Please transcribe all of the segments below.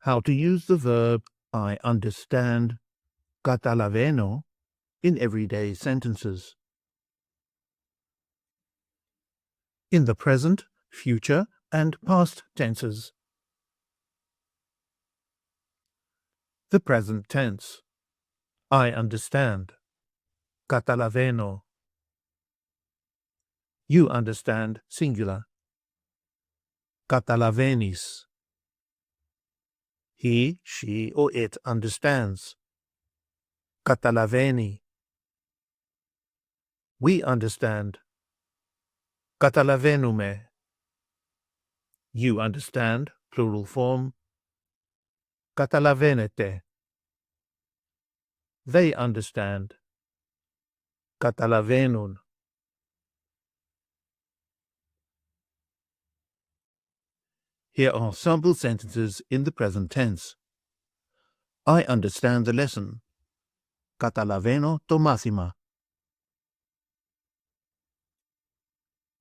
How to use the verb I understand, καταλαβαίνω, in everyday sentences. In the present, future, and past tenses. The present tense. I understand. Καταλαβαίνω. You understand, singular. Καταλαβαίνεις. He, she, or it understands. Καταλαβαίνει. We understand. Καταλαβαίνουμε. You understand, plural form. Καταλαβαίνετε. They understand. Καταλαβαίνουν. Here are sample sentences in the present tense. I understand the lesson. Καταλαβαίνω το μάθημα.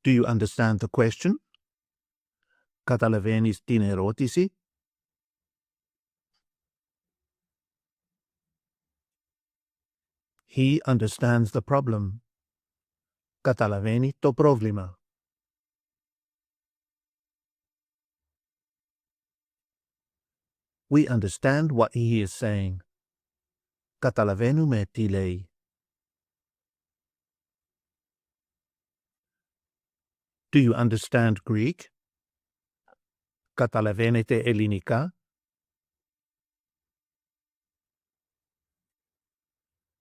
Do you understand the question? Καταλαβαίνεις την ερώτηση? He understands the problem. Καταλαβαίνει το πρόβλημα. We understand what he is saying. Καταλαβαίνουμε τι λέει. Do you understand Greek? Καταλαβαίνετε ελληνικά?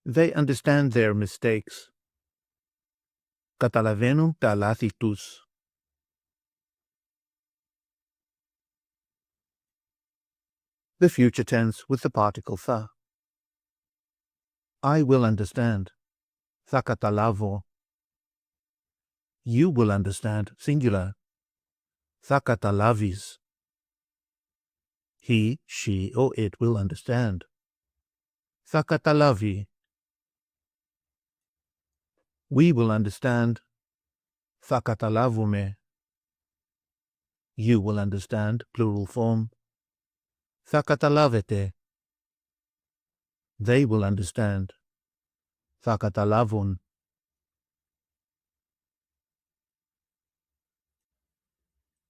They understand their mistakes. Καταλαβαίνουν τα λάθη τους. The future tense with the particle θα. I will understand. Θα καταλάβω. You will understand, singular. Θα καταλάβεις. He, she, or it will understand. Θα καταλάβει. We will understand. Θα καταλάβουμε. You will understand, plural form. Θα καταλάβετε. They will understand. Θα καταλάβουν.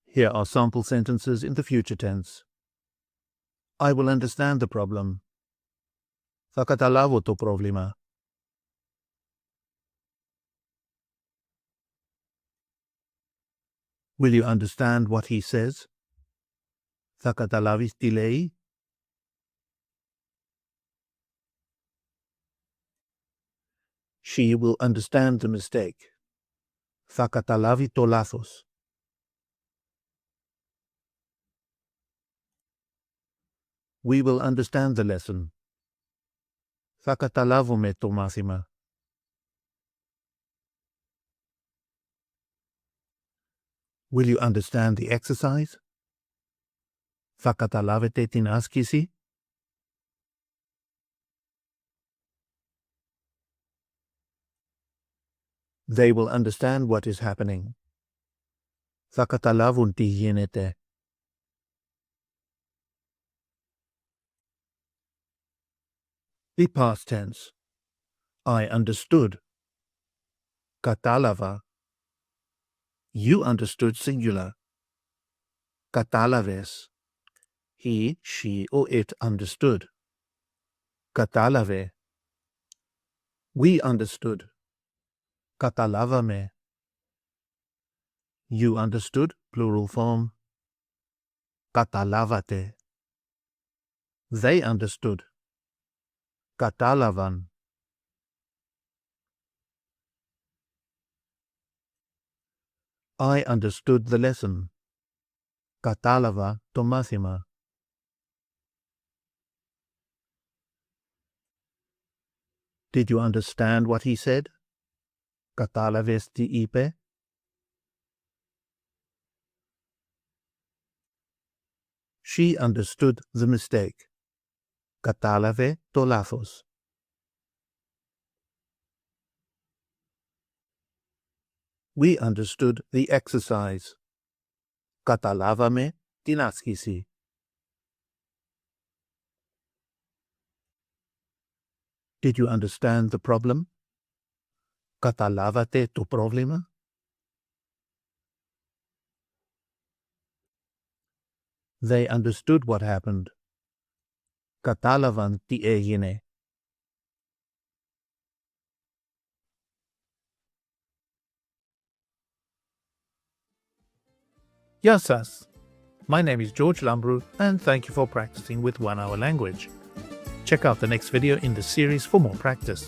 Here are sample sentences in the future tense. I will understand the problem. Θα καταλάβω το πρόβλημα. Will you understand what he says? Θα καταλάβεις τι λέει? She will understand the mistake. Θα καταλάβει το λάθος. We will understand the lesson. Θα καταλάβουμε το μάθημα. Will you understand the exercise? Θα καταλάβετε την άσκηση? They will understand what is happening. Θα καταλάβουν τι γίνεται. The past tense. I understood. Κατάλαβα. You understood, singular. Κατάλαβες. He, she, or it understood. Κατάλαβε. We understood. Καταλάβαμε. You understood, plural form. Καταλάβατε. They understood. Κατάλαβαν. I understood the lesson. Κατάλαβα το μάθημα. Did you understand what he said? Κατάλαβες τι είπε? She understood the mistake. Κατάλαβε το λάθος. We understood the exercise. Καταλάβαμε την άσκηση. Did you understand the problem? Καταλάβατε το πρόβλημα? They understood what happened. Κατάλαβαν τι έγινε. Γεια σας. My name is George Lambrou and thank you for practicing with 1 Hour Language. Check out the next video in the series for more practice.